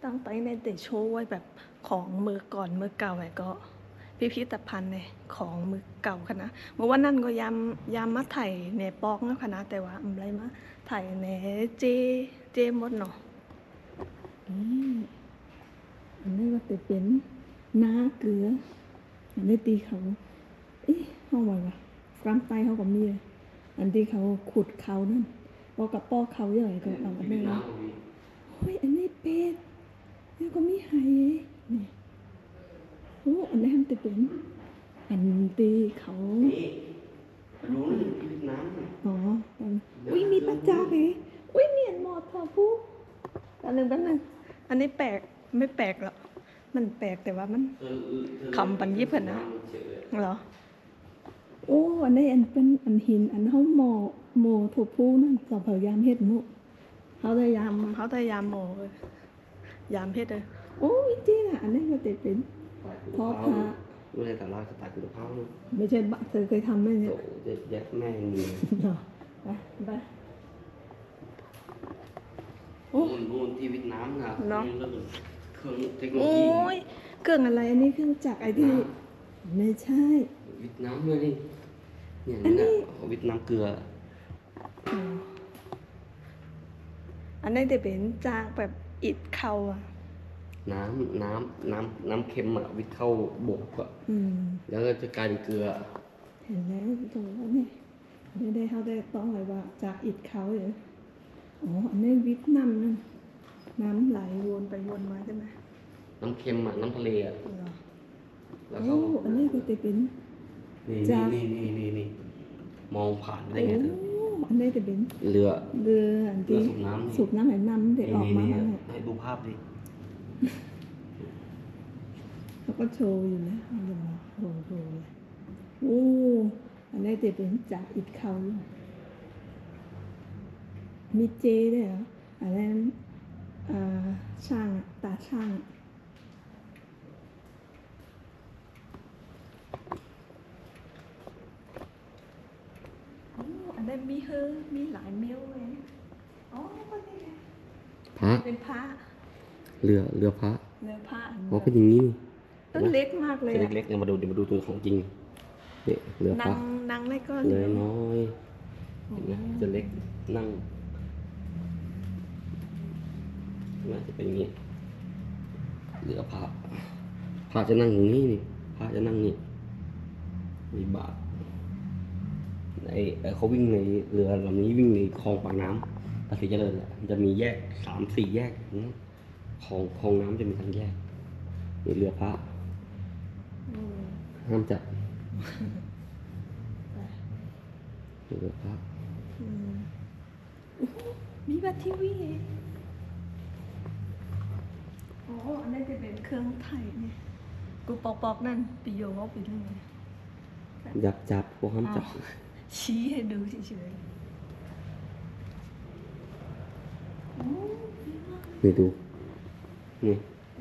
ตั้งไปในแต่โชว์ไว้แบบของมือก่อนมือเก่าไอ้ก็พิพิธภัณฑ์เนี่ยของมือเก่าคณะเมื่อวันนั้นก็ยามมาถ่ายในปอกนะคณะแต่ว่าอะไรมาถ่ายในเจหมดเนาะอันนี้ว่าแต่เป็นนาเกลืออันนี้ตีเขาห้องไว้วะกล้ามไตเขาก็มีอันที่เขาขุดเขานั่นพอกับปอกเขาใหญ่ก็เอาอันนี้นะเฮ้ยอันนี้เป็ดแล้วก็มีไห่นี่โอ้อันนี้มันจะเป็นอันตีเขารู้น้ำอ๋ออุ้ยมีปลาจาร์เลยอุ้ยเนียนหมดค่ะผู้แป๊บนึงอันนี้แปลกไม่แปลกหรอกมันแปลกแต่ว่ามันคำปันยิบเหรอเหรอโอ้อันนี้อันเป็นอันหินอันเขาโมถูกผู้นั่นสอบพยายามเฮ็ดมุเขาพยายามโมเลยยามเฮ็ดเลยโอ้ยจริงอ่ะอันนี้ก็ติดเป็นพอพระรู้ในแต่ละสไตล์คุณภาพไม่ใช่บะเธอเคยทำไหมเนี่ยแยกแม่มีไปโอ้ยที่วิทน้ำนะเนาะเครื่องเทคโนโลยีโอ้ยเครื่องอะไรอันนี้เครื่องจักรไอ้ที่ไม่ใช่วิทน้ำเลยนี่เนี่ยนี่วิทน้ำเกลืออันนี้จะเป็นจากแบบอิฐเข้าอ่ะน้ำเค็มอ่ะวิทเข้าบกอ่ะแล้วก็จะกลายเป็นเกลือเห็นแล้วตรงนั้นนี่ได้เขาได้ต้องอะไรว่าจากอิฐเขาเลยอ๋ออันนี้วิทน้ำนั่นน้ำไหลวนไปวนมาใช่ไหมน้ำเค็มอ่ะน้ำทะเลอ่ะแล้วก็อันนี้ก็จะเป็นนี่มองผ่านได้ไงเธออันนี้จะเป็นเรืออันที่สูบน้ำไหลน้ำเด็กออกมาให้ดูภาพดิเขาก็โชว์อยู่นะโอ้โหโอ้อันนี้จะเป็นจากอิฐเขามีเจด้วยเหรออันนั้นช่างตาช่างอันนั้นมีหลายเมลเลยอ๋อนี่ไงพระเป็นพระเรือพระอ๋อเป็นอย่างนี้ต้นเล็กมากเลยเล็กๆเนี่ยมาดูตัวของจริงเนี่ยเรือพระนั่งได้ก็เรือน้อยจะเล็กนั่งน่าจะเป็นอย่างนี้เรือพระจะนั่งอย่างนี้นี่พระจะนั่งนี่มีบาทเขาวิ่งในเรือลำนี้วิ่งในคลองปากน้ำภาษีเจริญแหละมันจะมีแยก3-4 แยกคลองน้ำจะมีทางแยกมีเรือพระห้ามจับเรือพระมีบัตรทีวีอ๋ออันนี้จะเป็นเครื่องไทยเนี่ยกูปอกนั่นไปโยงเอาไปด้วยอยากจับพวกห้ามจับชี้ให้ดูเฉยๆนี่ดูนี่